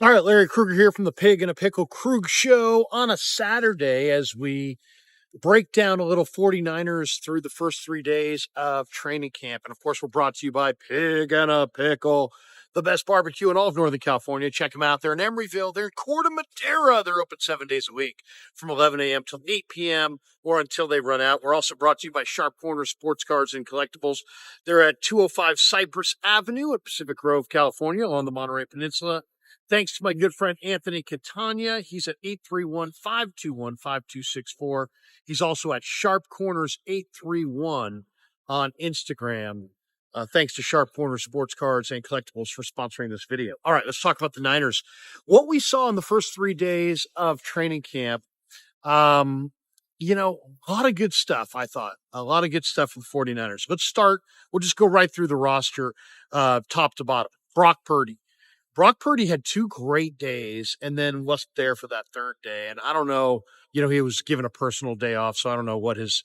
All right, Larry Krueger here from the Pig and a Pickle Krug Show on a Saturday as we break down a little 49ers through the first 3 days of training camp. And of course, we're brought to you by Pig and a Pickle, the best barbecue in all of Northern California. Check them out. They're in Emeryville. They're in Corte Madera. They're open 7 days a week from 11 a.m. till 8 p.m. or until they run out. We're also brought to you by Sharp Corner Sports Cards and Collectibles. They're at 205 Cypress Avenue in Pacific Grove, California, along the Monterey Peninsula. Thanks to my good friend Anthony Catania. He's at 831-521-5264. He's also at Sharp Corners 831 on Instagram. Thanks to Sharp Corners Sports Cards and Collectibles for sponsoring this video. All right, let's talk about the Niners. What we saw in the first 3 days of training camp, a lot of good stuff, I thought. A lot of good stuff for the 49ers. Let's start. We'll just go right through the roster, top to bottom. Brock Purdy had 2 great days and then wasn't there for that third day. And I don't know, he was given a personal day off, so I don't know what his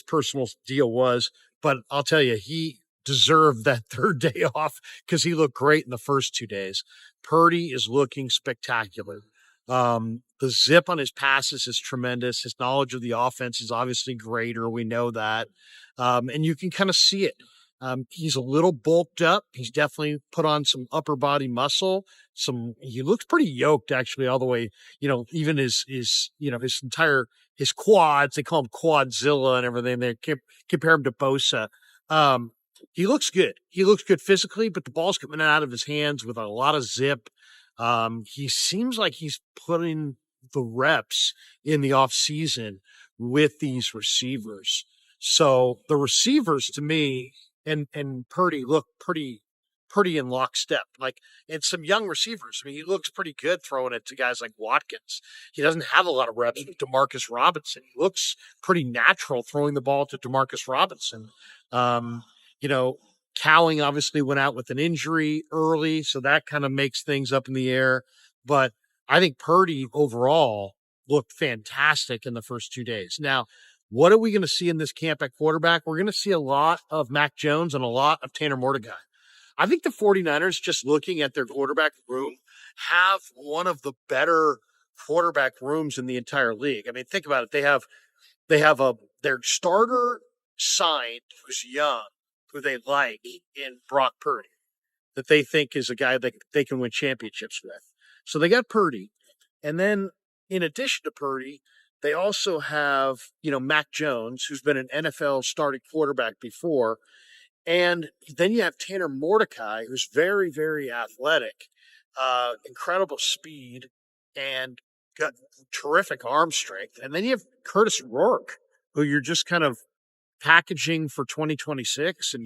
personal deal was. But I'll tell you, he deserved that third day off because he looked great in the first 2 days. Purdy is looking spectacular. The zip on his passes is tremendous. His knowledge of the offense is obviously greater. We know that. And you can kind of see it. He's a little bulked up. He's definitely put on some upper body muscle. He looks pretty yoked actually all the way, even his quads, they call him Quadzilla and everything. They compare him to Bosa. He looks good. He looks good physically, but the ball's coming out of his hands with a lot of zip. He seems like he's putting the reps in the off season with these receivers. So the receivers to me, and Purdy look pretty in lockstep. And some young receivers. I mean, he looks pretty good throwing it to guys like Watkins. He doesn't have a lot of reps with Demarcus Robinson. He looks pretty natural throwing the ball to Demarcus Robinson. Cowling obviously went out with an injury early, so that kind of makes things up in the air. But I think Purdy overall looked fantastic in the first 2 days. Now, what are we going to see in this camp at quarterback? We're going to see a lot of Mac Jones and a lot of Tanner Mordecai. I think the 49ers, just looking at their quarterback room, have one of the better quarterback rooms in the entire league. I mean, think about it. They have their starter signed who's young, who they like in Brock Purdy, that they think is a guy that they can win championships with. So they got Purdy. And then in addition to Purdy, they also have, Mac Jones, who's been an NFL starting quarterback before. And then you have Tanner Mordecai, who's very, very athletic, incredible speed, and got terrific arm strength. And then you have Curtis Rourke, who you're just kind of packaging for 2026. And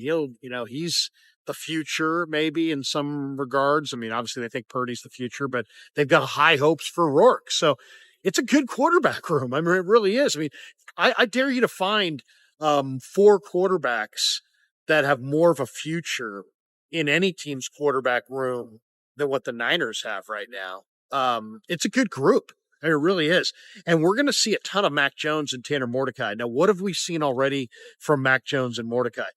he's the future, maybe in some regards. I mean, obviously they think Purdy's the future, but they've got high hopes for Rourke. So it's a good quarterback room. I mean, it really is. I mean, I dare you to find 4 quarterbacks that have more of a future in any team's quarterback room than what the Niners have right now. It's a good group. It really is. And we're going to see a ton of Mac Jones and Tanner Mordecai. Now, what have we seen already from Mac Jones and Mordecai?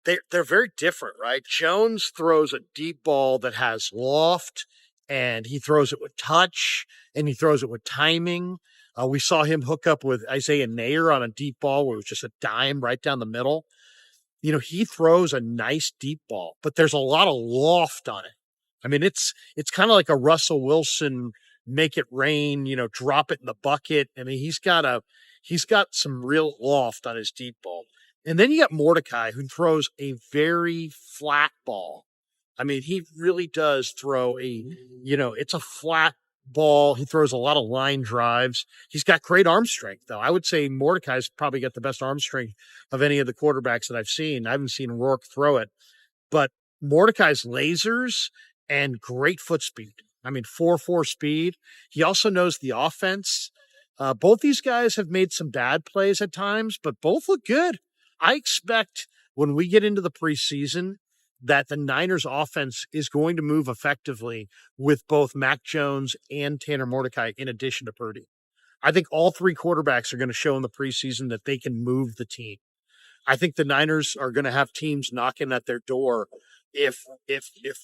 They're very different, right? Jones throws a deep ball that has loft, and he throws it with touch, and he throws it with timing. We saw him hook up with Isaiah Neyor on a deep ball where it was just a dime right down the middle. He throws a nice deep ball, but there's a lot of loft on it. I mean, it's kind of like a Russell Wilson, make it rain, drop it in the bucket. I mean, he's got some real loft on his deep ball. And then you got Mordecai, who throws a very flat ball. I mean, he really does throw it's a flat ball. He throws a lot of line drives. He's got great arm strength, though. I would say Mordecai's probably got the best arm strength of any of the quarterbacks that I've seen. I haven't seen Rourke throw it, but Mordecai's lasers and great foot speed. I mean, 4.4 speed. He also knows the offense. Both these guys have made some bad plays at times, but both look good. I expect when we get into the preseason that the Niners offense is going to move effectively with both Mac Jones and Tanner Mordecai in addition to Purdy. I think all 3 quarterbacks are going to show in the preseason that they can move the team. I think the Niners are going to have teams knocking at their door if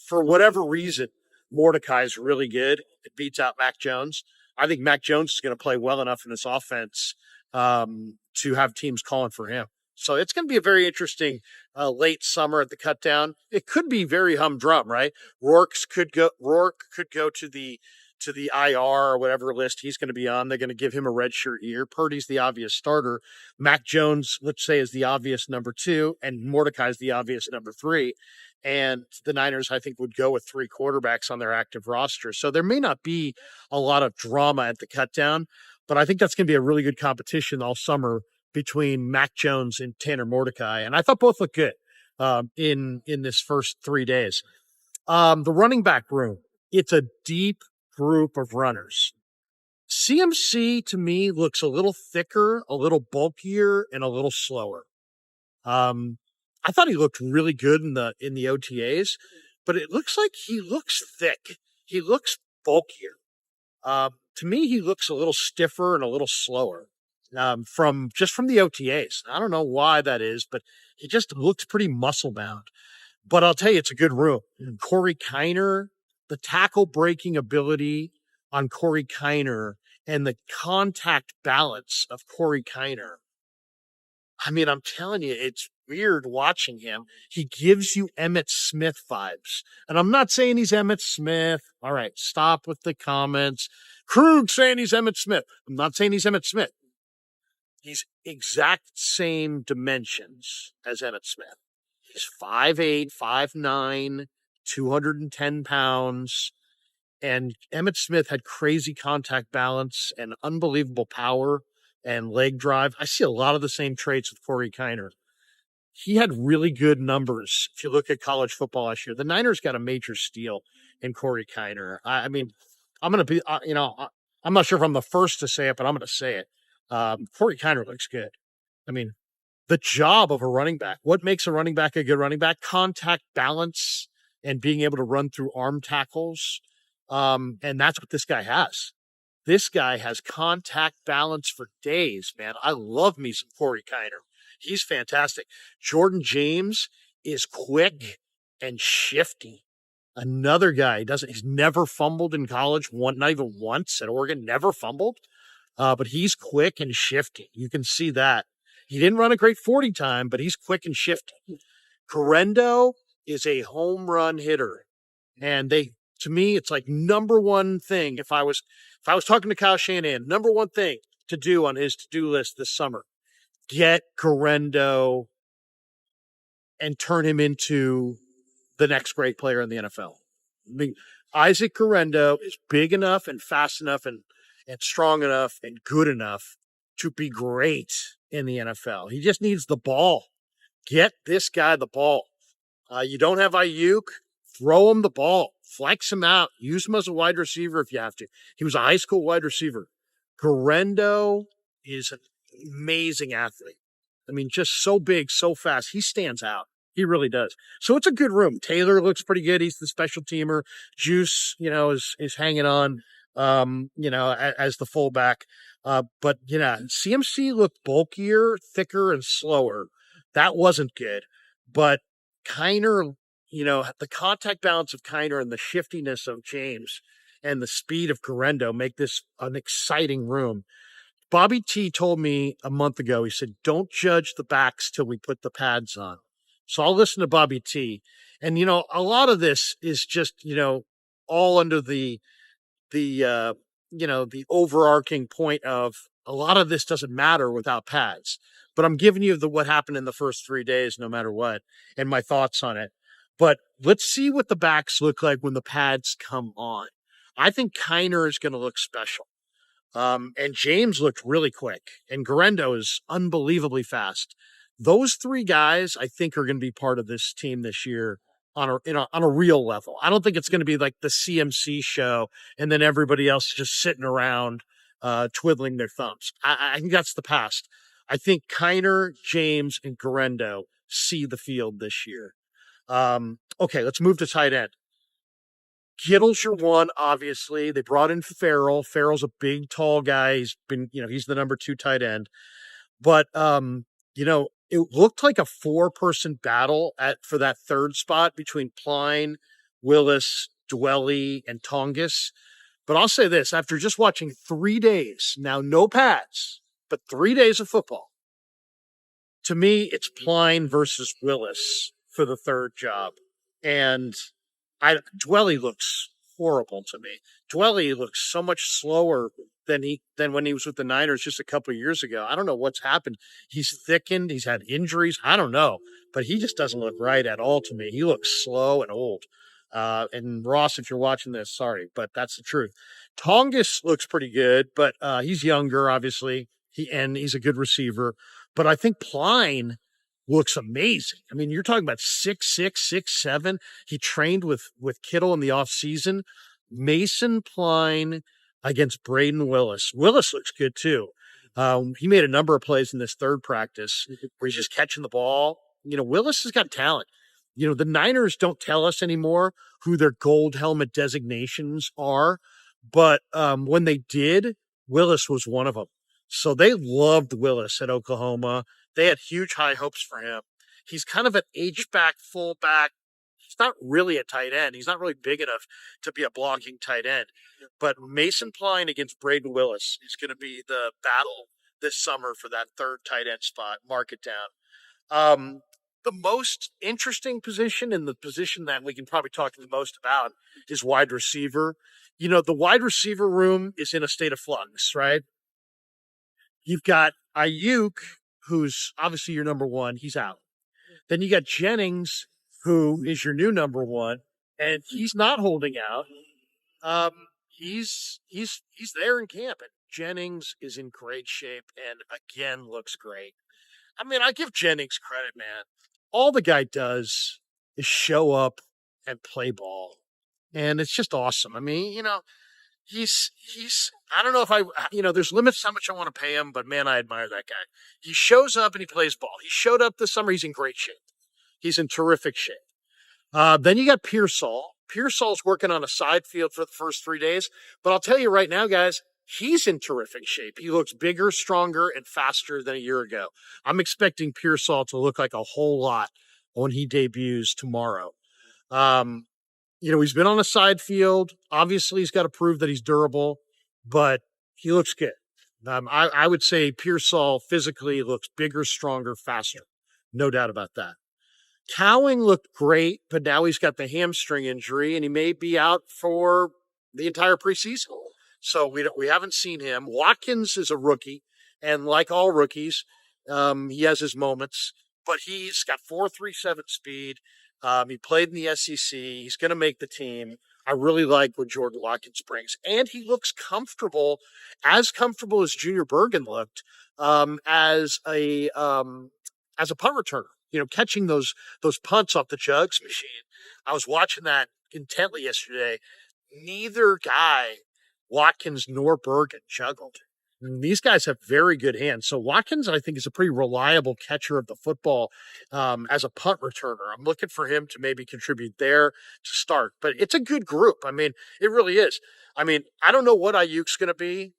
for whatever reason Mordecai's really good. It beats out Mac Jones. I think Mac Jones is going to play well enough in this offense to have teams calling for him. So it's going to be a very interesting late summer at the cut down. It could be very humdrum, right? Rourke could go to the IR or whatever list he's going to be on. They're going to give him a redshirt year. Purdy's the obvious starter. Mac Jones, let's say, is the obvious number 2, and Mordecai's the obvious number 3. And the Niners, I think, would go with 3 quarterbacks on their active roster. So there may not be a lot of drama at the cut down, but I think that's going to be a really good competition all summer between Mac Jones and Tanner Mordecai. And I thought both looked good in this first 3 days. The running back room, it's a deep group of runners. CMC to me looks a little thicker, a little bulkier, and a little slower. I thought he looked really good in the OTAs, but it looks like he looks thick. He looks bulkier. To me, he looks a little stiffer and a little slower from the OTAs. I don't know why that is, but he just looks pretty muscle bound. But I'll tell you, it's a good room. Corey Kiner, the tackle breaking ability on Corey Kiner and the contact balance of Corey Kiner. I mean, I'm telling you, it's weird watching him. He gives you Emmitt Smith vibes. And I'm not saying he's Emmitt Smith. All right, stop with the comments. Krug saying he's Emmitt Smith. I'm not saying he's Emmitt Smith. He's exact same dimensions as Emmitt Smith. He's 5'8", 5'9", 210 pounds. And Emmitt Smith had crazy contact balance and unbelievable power and leg drive. I see a lot of the same traits with Corey Kiner. He had really good numbers. If you look at college football last year, the Niners got a major steal in Corey Kiner. I mean, I'm going to be, I'm not sure if I'm the first to say it, but I'm going to say it. Corey Kiner looks good. I mean, the job of a running back, what makes a running back a good running back? Contact balance and being able to run through arm tackles. And that's what this guy has. This guy has contact balance for days, man. I love me some Corey Kiner. He's fantastic. Jordan James is quick and shifty. Another guy he's never fumbled in college, not even once at Oregon, never fumbled. But he's quick and shifty. You can see that. He didn't run a great 40 time, but he's quick and shifty. Correndo is a home run hitter. And to me, it's like number one thing. If I was talking to Kyle Shanahan, number one thing to do on his to-do list this summer, get Correndo and turn him into the next great player in the NFL. I mean, Isaac Correndo is big enough and fast enough and strong enough and good enough to be great in the NFL. He just needs the ball. Get this guy the ball. You don't have Ayuk, throw him the ball. Flex him out. Use him as a wide receiver if you have to. He was a high school wide receiver. Correndo is an amazing athlete. I mean, just so big, so fast. He stands out. He really does. So it's a good room. Taylor looks pretty good. He's the special teamer. Juice, is hanging on, as the fullback. But, CMC looked bulkier, thicker, and slower. That wasn't good. But Kiner, the contact balance of Kiner and the shiftiness of James and the speed of Correndo make this an exciting room. Bobby T told me a month ago, he said, don't judge the backs till we put the pads on. So I'll listen to Bobby T. And, a lot of this is just, all under the overarching point of a lot of this doesn't matter without pads. But I'm giving you what happened in the first 3 days, no matter what, and my thoughts on it. But let's see what the backs look like when the pads come on. I think Kiner is going to look special. And James looked really quick. And Correndo is unbelievably fast. Those 3 guys, I think, are going to be part of this team this year on a real level. I don't think it's going to be like the CMC show and then everybody else just sitting around twiddling their thumbs. I think that's the past. I think Kiner, James, and Correndo see the field this year. Okay, let's move to tight end. Kittle's your one, obviously. They brought in Farrell. Farrell's a big, tall guy. He's been, he's the number 2 tight end. But, it looked like a 4-person battle for that third spot between Pline, Willis, Dwelly, and Tongus. But I'll say this, after just watching 3 days, now no pads, but 3 days of football, to me, it's Pline versus Willis for the third job. And Dwelly looks horrible to me. Dwelly looks so much slower than when he was with the Niners just a couple of years ago. I don't know what's happened. He's thickened. He's had injuries. I don't know, but he just doesn't look right at all to me. He looks slow and old. And Ross, if you're watching this, sorry, but that's the truth. Tongus looks pretty good, but he's younger, obviously. He's a good receiver. But I think Pline looks amazing. I mean, you're talking about 6'6", 6'7". He trained with Kittle in the offseason. Mason Pline against Braden Willis. Willis looks good too. He made a number of plays in this third practice where he's just catching the ball. Willis has got talent. The Niners don't tell us anymore who their gold helmet designations are, but when they did, Willis was one of them. So they loved Willis at Oklahoma. They had huge high hopes for him. He's kind of an H-back, fullback. He's not really a tight end. He's not really big enough to be a blocking tight end. But Mason Pline against Braden Willis is going to be the battle this summer for that third tight end spot. Mark it down. The most interesting position, and the position that we can probably talk the most about, is wide receiver. The wide receiver room is in a state of flux, right? You've got Ayuk, who's obviously your number one. He's out. Then you got Jennings, who is your new number one, and he's not holding out. He's there in camp, and Jennings is in great shape and again looks great. I mean, I give Jennings credit, man. All the guy does is show up and play ball, and it's just awesome. I mean, he's I don't know if there's limits to how much I want to pay him, but man, I admire that guy. He shows up and he plays ball. He showed up this summer. He's in great shape. He's in terrific shape. Then you got Pearsall. Pearsall's working on a side field for the first 3 days, but I'll tell you right now, guys, he's in terrific shape. He looks bigger, stronger, and faster than a year ago. I'm expecting Pearsall to look like a whole lot when he debuts tomorrow. He's been on a side field. Obviously, he's got to prove that he's durable, but he looks good. I would say Pearsall physically looks bigger, stronger, faster. No doubt about that. Cowing looked great, but now he's got the hamstring injury, and he may be out for the entire preseason. So we haven't seen him. Watkins is a rookie, and like all rookies, he has his moments, but he's got 4.37 speed. He played in the SEC. He's going to make the team. I really like what Jordan Watkins brings, and he looks comfortable as Junior Bergen looked as a punt returner. Catching those punts off the jugs machine. I was watching that intently yesterday. Neither guy, Watkins nor Bergen, juggled. These guys have very good hands. So Watkins, I think, is a pretty reliable catcher of the football as a punt returner. I'm looking for him to maybe contribute there to start. But it's a good group. I mean, it really is. I mean, I don't know what Ayuk's going to be.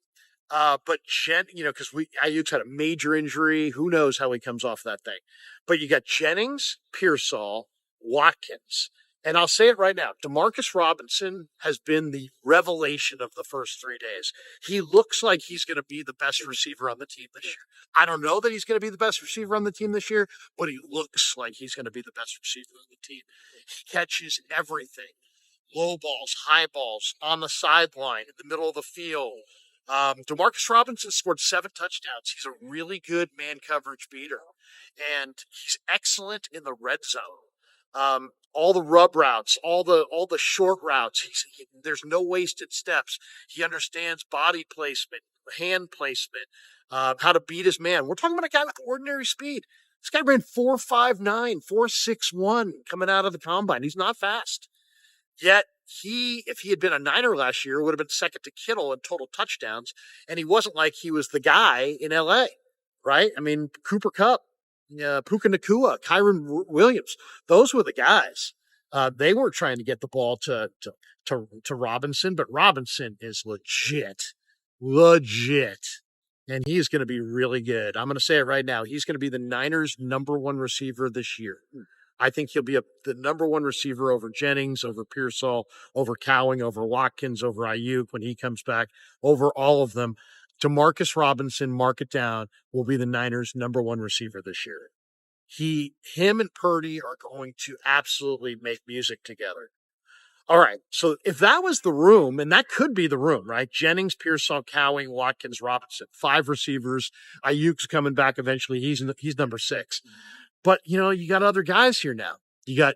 But because Ayuk's had a major injury. Who knows how he comes off that thing. But you got Jennings, Pearsall, Watkins. And I'll say it right now, Demarcus Robinson has been the revelation of the first 3 days. He looks like he's going to be the best receiver on the team this year. I don't know that he's going to be the best receiver on the team this year, but he looks like he's going to be the best receiver on the team. He catches everything. Low balls, high balls, on the sideline, in the middle of the field. Demarcus Robinson scored 7 touchdowns. He's a really good man coverage beater, and he's excellent in the red zone. All the rub routes, all the short routes. There's no wasted steps. He understands body placement, hand placement, how to beat his man. We're talking about a guy with ordinary speed. This guy ran 4.59, 4.61 coming out of the combine. He's not fast. Yet if he had been a Niner last year, would have been second to Kittle in total touchdowns. And he wasn't like he was the guy in LA, right? I mean, Cooper Kupp, Puka Nacua, Kyron Williams, those were the guys. They weren't trying to get the ball to Robinson, but Robinson is legit. And he's going to be really good. I'm going to say it right now. He's going to be the Niners' number one receiver this year. I think he'll be the number one receiver over Jennings, over Pearsall, over Cowing, over Watkins, over Ayuk when he comes back, over all of them. Demarcus Robinson, mark it down, will be the Niners' number one receiver this year. Him and Purdy are going to absolutely make music together. All right. So if that was the room, and that could be the room, right? Jennings, Pearsall, Cowing, Watkins, Robinson, 5 receivers. Ayuk's coming back eventually. He's number 6. But you got other guys here now. You got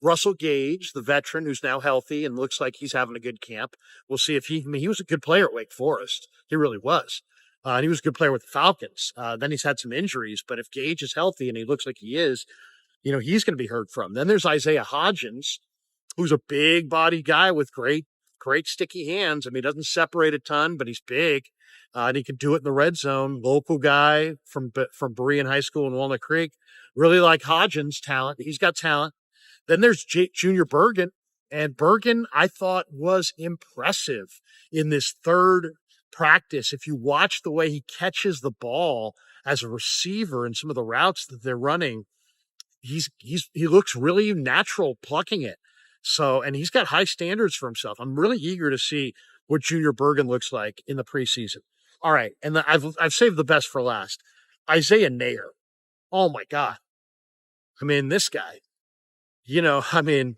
Russell Gage, the veteran who's now healthy and looks like he's having a good camp. We'll see if he was a good player at Wake Forest. He really was. And he was a good player with the Falcons. Then he's had some injuries, but if Gage is healthy and he looks like he is, he's going to be heard from. Then there's Isaiah Hodgins, who's a big body guy with great sticky hands. I mean, he doesn't separate a ton, but he's big. And he can do it in the red zone. Local guy from Berean High School in Walnut Creek. Really like Hodgins' talent. He's got talent. Then there's Junior Bergen. And Bergen, I thought, was impressive in this third practice. If you watch the way he catches the ball as a receiver and some of the routes that they're running, he looks really natural plucking it. So, and he's got high standards for himself. I'm really eager to see what Junior Bergen looks like in the preseason. All right, and I've saved the best for last. Isaiah Neyor. Oh my God. I mean, this guy. The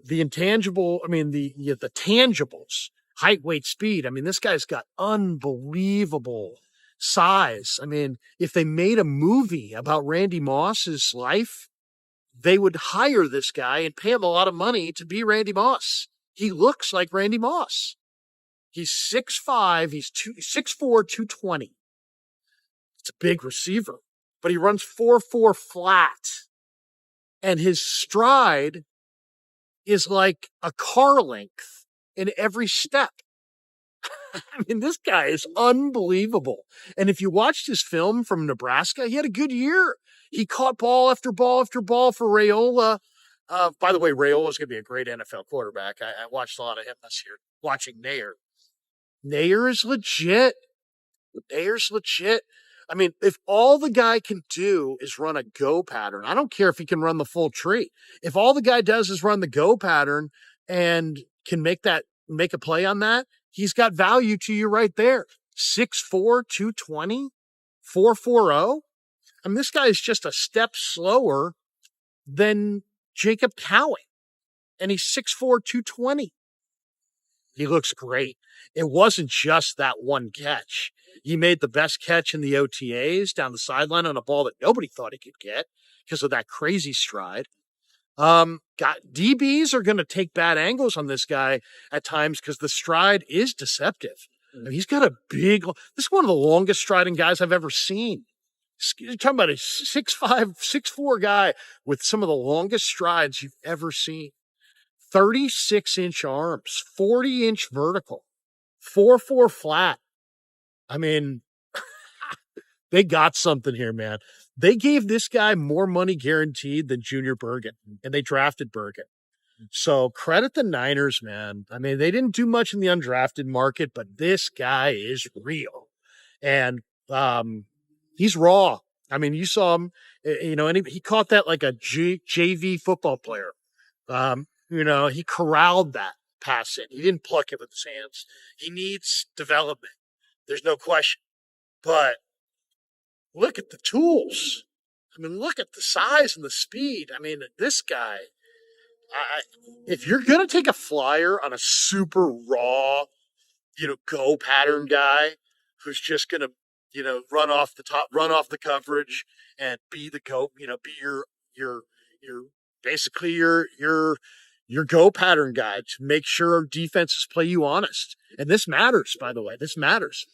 intangible. I mean, the tangibles. Height, weight, speed. I mean, this guy's got unbelievable size. I mean, if they made a movie about Randy Moss's life, they would hire this guy and pay him a lot of money to be Randy Moss. He looks like Randy Moss. He's 6'5", he's 6'4", 220. It's a big receiver, but he runs 4.4 flat. And his stride is like a car length in every step. I mean, this guy is unbelievable. And if you watched his film from Nebraska, he had a good year. He caught ball after ball after ball for Raiola. By the way, Raiola's going to be a great NFL quarterback. I watched a lot of him this year, watching Neyor. Neyor is legit. Nayer's legit. I mean, if all the guy can do is run a go pattern, I don't care if he can run the full tree. If all the guy does is run the go pattern and can make a play on that, he's got value to you right there. 6'4", 220, 4.40. I mean, this guy is just a step slower than Jacob Cowing, and he's 6'4", 220. He looks great. It wasn't just that one catch. He made the best catch in the OTAs down the sideline on a ball that nobody thought he could get because of that crazy stride. DBs are going to take bad angles on this guy at times because the stride is deceptive. I mean, he's got a this is one of the longest striding guys I've ever seen. You're talking about a 6'5", 6'4" guy with some of the longest strides you've ever seen. 36-inch arms, 40-inch vertical, 4.4 flat. I mean, they got something here, man. They gave this guy more money guaranteed than Junior Bergen, and they drafted Bergen. So credit the Niners, man. I mean, they didn't do much in the undrafted market, but this guy is real. And he's raw. I mean, you saw him, and he caught that like a JV football player. He corralled that pass in. He didn't pluck it with his hands. He needs development. There's no question. But look at the tools. I mean, look at the size and the speed. I mean, this guy, if you're going to take a flyer on a super raw, go pattern guy who's just going to, run off the top, run off the coverage and be the go, be your basically your go pattern guy to make sure defenses play you honest. And this matters, by the way. This matters.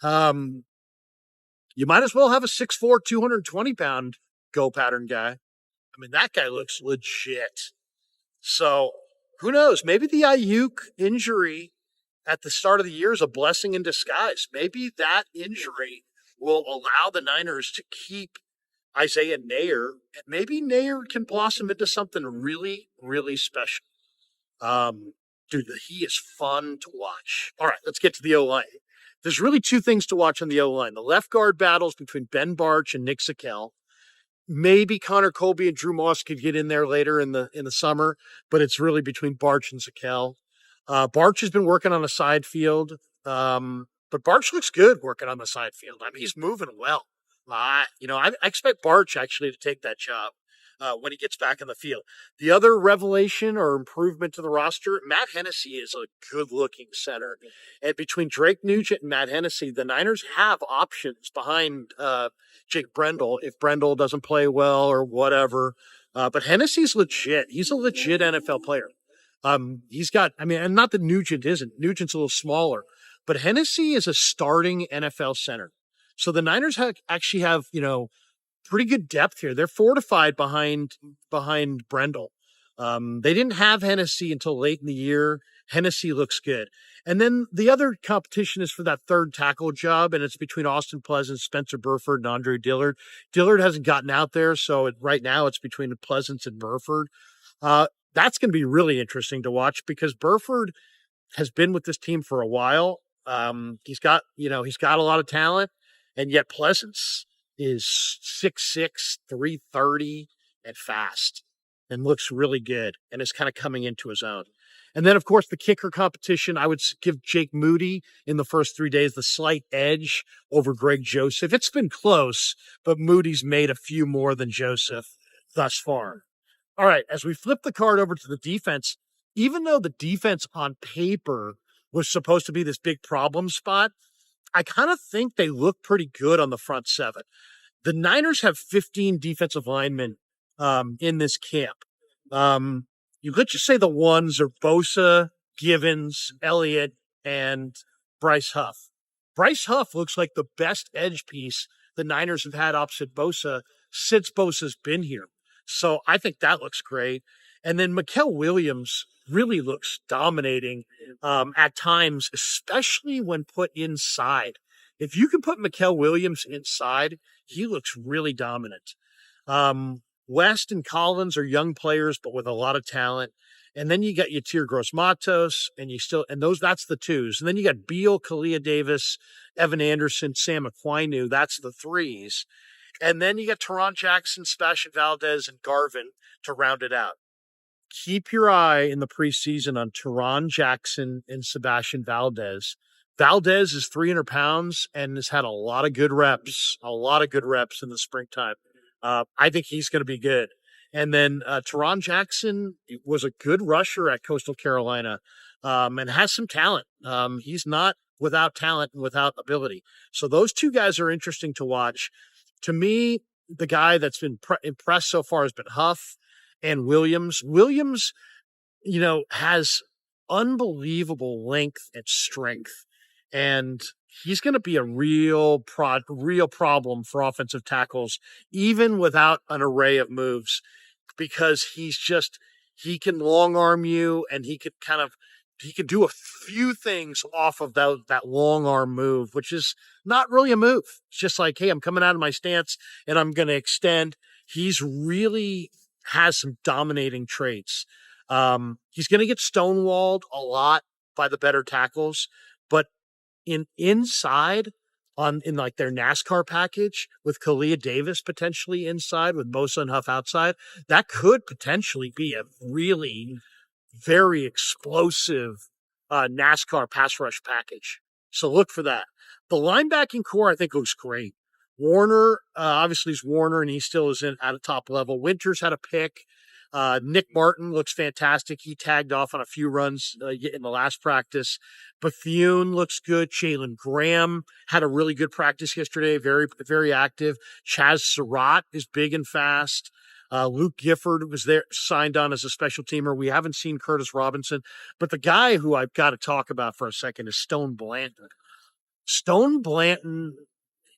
You might as well have a 6'4", 220-pound go pattern guy. I mean, that guy looks legit. So who knows? Maybe the Ayuk injury at the start of the year is a blessing in disguise. Maybe that injury will allow the Niners to keep Isaiah Neyor, and maybe Neyor can blossom into something really, really special. Dude, he is fun to watch. All right, let's get to the O-line. There's really two things to watch on the O-line. The left guard battles between Ben Barch and Nick Sakel. maybe Connor Colby and Drew Moss could get in there later in the summer, but it's really between Barch and Zakel. Barch has been working on a side field, but Barch looks good working on the side field. I mean, he's moving well. I expect Barch actually to take that job when he gets back in the field. The other revelation or improvement to the roster, Matt Hennessy is a good-looking center. And between Drake Nugent and Matt Hennessy, the Niners have options behind Jake Brendel if Brendel doesn't play well or whatever. But Hennessy's legit. He's a legit NFL player. And not that Nugent isn't. Nugent's a little smaller, but Hennessy is a starting NFL center. So the Niners actually have, pretty good depth here. They're fortified behind Brendel. They didn't have Hennessy until late in the year. Hennessy looks good. And then the other competition is for that third tackle job, and it's between Austin Pleasant, Spencer Burford, and Andre Dillard. Dillard hasn't gotten out there, so right now it's between Pleasant and Burford. That's going to be really interesting to watch because Burford has been with this team for a while. He's got a lot of talent, and yet Pleasance is 6'6", 330, and fast, and looks really good, and is kind of coming into his own. And then, of course, the kicker competition, I would give Jake Moody in the first 3 days the slight edge over Greg Joseph. It's been close, but Moody's made a few more than Joseph thus far. All right, as we flip the card over to the defense, even though the defense on paper was supposed to be this big problem spot, I kind of think they look pretty good on the front seven. The Niners have 15 defensive linemen in this camp. Let's just say the ones are Bosa, Givens, Elliott, and Bryce Huff. Bryce Huff looks like the best edge piece the Niners have had opposite Bosa since Bosa's been here. So I think that looks great. And then Mikael Williams really looks dominating at times, especially when put inside. If you can put Mikael Williams inside, he looks really dominant. West and Collins are young players, but with a lot of talent. And then you got Yatir Gross-Matos, that's the twos. And then you got Beal, Kalia Davis, Evan Anderson, Sam Aquinu. That's the threes. And then you got Teron Jackson, Sebastian Valdez, and Garvin to round it out. Keep your eye in the preseason on Teron Jackson and Sebastian Valdez. Valdez is 300 pounds and has had a lot of good reps in the springtime. I think he's going to be good. And then Teron Jackson was a good rusher at Coastal Carolina and has some talent. He's not without talent and without ability. So those two guys are interesting to watch. To me, the guy that's been impressed so far has been Huff and Williams. Williams, has unbelievable length and strength. And he's going to be a real problem for offensive tackles, even without an array of moves, because he can long arm you, and he could do a few things off of that long arm move, which is not really a move. It's just like, hey, I'm coming out of my stance and I'm going to extend. He's really has some dominating traits. He's going to get stonewalled a lot by the better tackles, but inside in like their NASCAR package with Kalia Davis potentially inside with Bosa and Huff outside, that could potentially be a really very explosive NASCAR pass rush package. So look for that. The linebacking core, I think, looks great. Warner, obviously is Warner, and he still is at a top level. Winters had a pick. Nick Martin looks fantastic. He tagged off on a few runs in the last practice. Bethune looks good. Jalen Graham had a really good practice yesterday. Very, very active. Chaz Surratt is big and fast. Luke Gifford was there, signed on as a special teamer. We haven't seen Curtis Robinson, but the guy who I've got to talk about for a second is Stone Blanton. Stone Blanton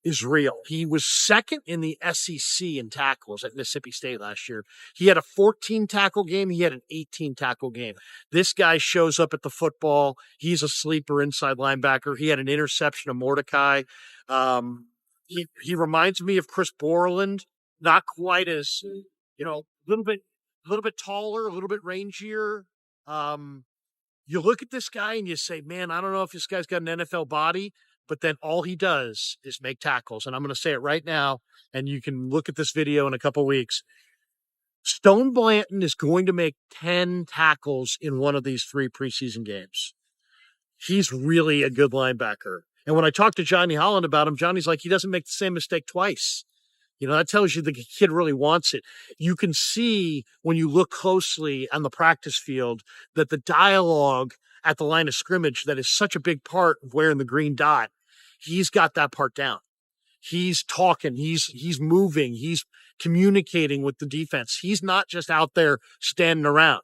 is real. He was second in the SEC in tackles at Mississippi State last year. He had a 14 tackle game. He had an 18 tackle game. This guy shows up at the football. He's a sleeper inside linebacker. He had an interception of Mordecai. He reminds me of Chris Borland, not quite as, a little bit taller, a little bit rangier. You look at this guy and you say, man, I don't know if this guy's got an NFL body, but then all he does is make tackles. And I'm going to say it right now, and you can look at this video in a couple weeks. Stone Blanton is going to make 10 tackles in one of these 3 preseason games. He's really a good linebacker. And when I talked to Johnny Holland about him, Johnny's like, he doesn't make the same mistake twice. That tells you the kid really wants it. You can see when you look closely on the practice field that the dialogue at the line of scrimmage that is such a big part of wearing the green dot, he's got that part down. He's talking, he's moving, he's communicating with the defense. He's not just out there standing around.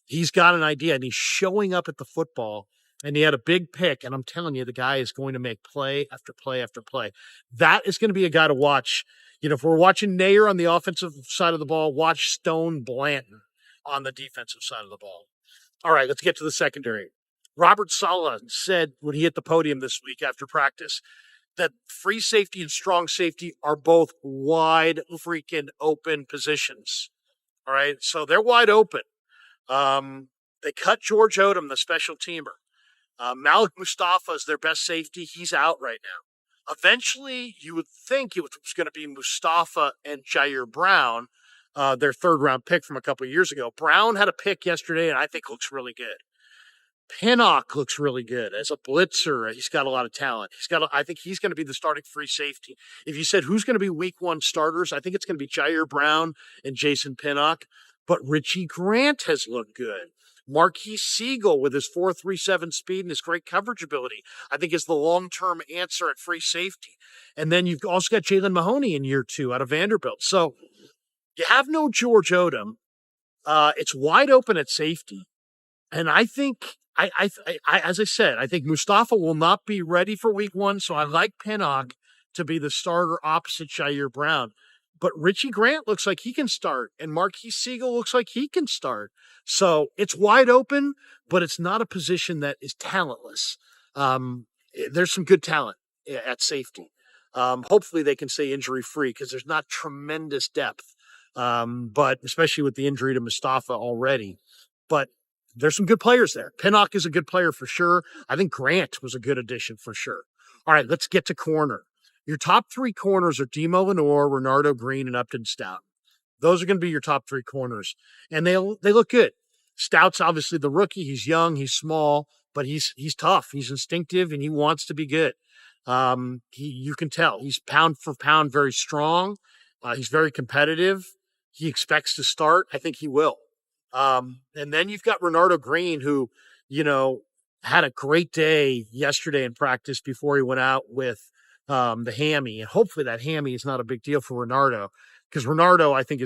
He's got an idea, and he's showing up at the football, and he had a big pick, and I'm telling you, the guy is going to make play after play after play. That is going to be a guy to watch. If we're watching Neyor on the offensive side of the ball, watch Stone Blanton on the defensive side of the ball. All right, let's get to the secondary. Robert Saleh said when he hit the podium this week after practice that free safety and strong safety are both wide freaking open positions. All right, so they're wide open. They cut George Odom, the special teamer. Malik Mustafa is their best safety. He's out right now. Eventually, you would think it was going to be Mustafa and Jair Brown, their third-round pick from a couple of years ago. Brown had a pick yesterday, and I think looks really good. Pinnock looks really good as a blitzer. He's got a lot of talent. I think he's going to be the starting free safety. If you said who's going to be week 1 starters, I think it's going to be Jair Brown and Jason Pinnock. But Richie Grant has looked good. Marquise Siegel with his 4.37 speed and his great coverage ability, I think is the long-term answer at free safety. And then you've also got Jalen Mahoney in year 2 out of Vanderbilt. So you have no George Odom. It's wide open at safety. And I think, as I said, I think Mustafa will not be ready for week 1. So I like Pinnock to be the starter opposite Jair Brown. But Richie Grant looks like he can start, and Marquise Siegel looks like he can start. So it's wide open, but it's not a position that is talentless. There's some good talent at safety. Hopefully they can stay injury-free because there's not tremendous depth, but especially with the injury to Mustafa already. But there's some good players there. Pinnock is a good player for sure. I think Grant was a good addition for sure. All right, let's get to corner. Your top 3 corners are Demo Lenore, Renardo Green, and Upton Stout. Those are going to be your top 3 corners. And they look good. Stout's obviously the rookie. He's young, he's small, but he's tough. He's instinctive, and he wants to be good. You can tell. He's pound for pound very strong. He's very competitive. He expects to start. I think he will. And then you've got Renardo Green, who, had a great day yesterday in practice before he went out with the hammy. And hopefully that hammy is not a big deal for Renardo, because Renardo, I think,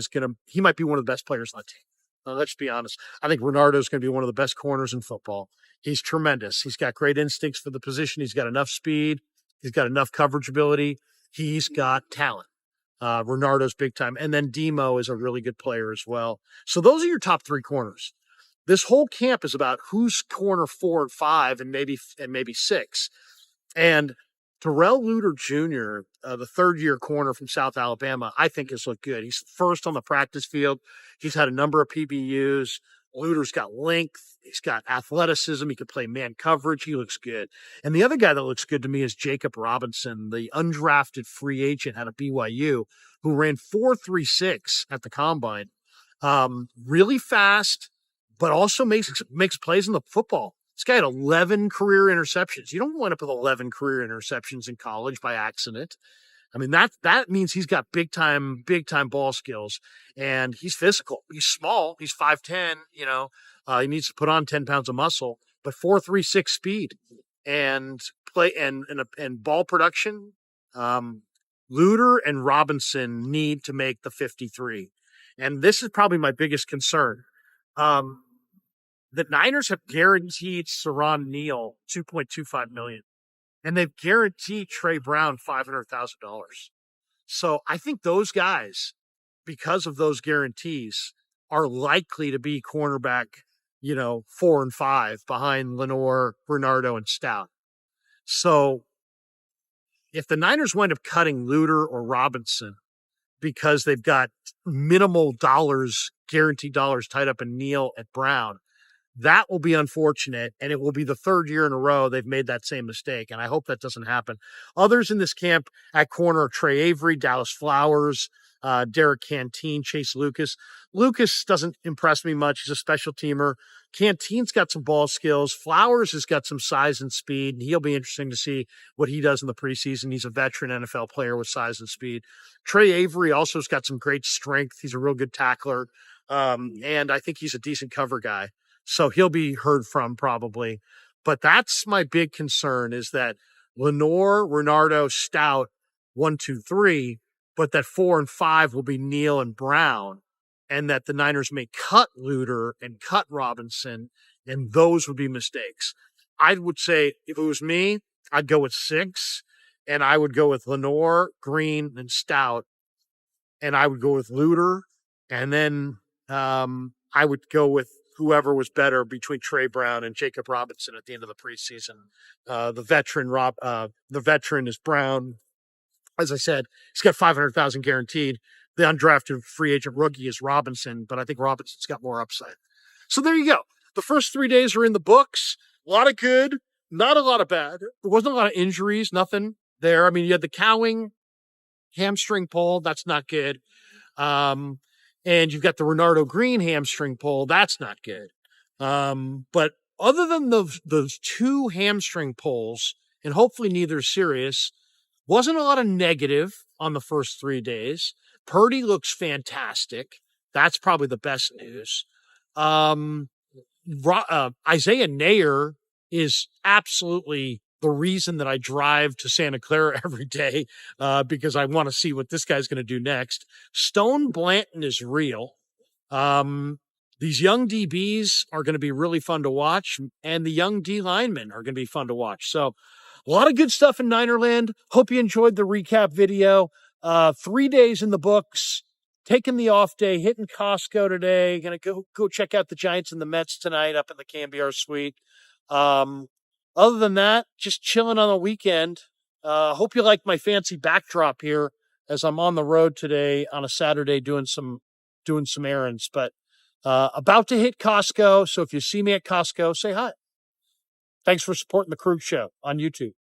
he might be one of the best players on the team. Let's be honest. I think Renardo is going to be one of the best corners in football. He's tremendous. He's got great instincts for the position. He's got enough speed. He's got enough coverage ability. He's got talent. Renardo's big time. And then Demo is a really good player as well. So those are your top 3 corners. This whole camp is about who's corner 4 and 5 and maybe 6. And Terrell Luter Jr., the third-year corner from South Alabama, I think has looked good. He's first on the practice field. He's had a number of PBUs. Luter's got length. He's got athleticism. He can play man coverage. He looks good. And the other guy that looks good to me is Jacob Robinson, the undrafted free agent out of BYU, who ran 4.36 at the combine. Really fast, but also makes plays in the football. This guy had 11 career interceptions. You don't wind up with 11 career interceptions in college by accident. I mean, that means he's got big time ball skills, and he's physical. He's small. He's 5'10", he needs to put on 10 pounds of muscle, but 4.36 speed and play and ball production. Luter and Robinson need to make the 53. And this is probably my biggest concern. The Niners have guaranteed Saron Neal $2.25 million. And they've guaranteed Trey Brown $500,000. So I think those guys, because of those guarantees, are likely to be cornerback, 4 and 5 behind Lenore, Renardo, and Stout. So if the Niners wind up cutting Luter or Robinson because they've got minimal dollars, guaranteed dollars tied up in Neal and Brown, That will be unfortunate, and it will be the third year in a row they've made that same mistake, and I hope that doesn't happen. Others in this camp at corner are Trey Avery, Dallas Flowers, Derek Canteen, Chase Lucas. Lucas doesn't impress me much. He's a special teamer. Canteen's got some ball skills. Flowers has got some size and speed, and he'll be interesting to see what he does in the preseason. He's a veteran NFL player with size and speed. Trey Avery also has got some great strength. He's a real good tackler, and I think he's a decent cover guy. So he'll be heard from probably. But that's my big concern is that Neyor, Renardo, Stout, 1, 2, 3, but that 4 and 5 will be Neal and Brown, and that the Niners may cut Luter and cut Robinson, and those would be mistakes. I would say if it was me, I'd go with 6, and I would go with Neyor, Green, and Stout, and I would go with Luter, and then I would go with whoever was better between Trey Brown and Jacob Robinson at the end of the preseason. The veteran is Brown. As I said, he's got $500,000 guaranteed. The undrafted free agent rookie is Robinson, but I think Robinson's got more upside. So there you go. The first 3 days are in the books. A lot of good, not a lot of bad. There wasn't a lot of injuries, nothing there. I mean, you had the Cowing hamstring pull. That's not good. And you've got the Renardo Green hamstring pull. That's not good. But other than those 2 hamstring pulls, and hopefully neither serious, wasn't a lot of negative on the first 3 days. Purdy looks fantastic. That's probably the best news. Isaiah Neyor is absolutely the reason that I drive to Santa Clara every day because I want to see what this guy's going to do next. Stone Blanton is real. These young DBs are going to be really fun to watch, and the young D linemen are going to be fun to watch. So a lot of good stuff in Ninerland. Hope you enjoyed the recap video. 3 days in the books. Taking the off day, hitting Costco today. Going to go check out the Giants and the Mets tonight up in the Cambiar Suite. Other than that, just chilling on the weekend. Hope you like my fancy backdrop here as I'm on the road today on a Saturday doing some errands. But about to hit Costco, so if you see me at Costco, say hi. Thanks for supporting the Krug Show on YouTube.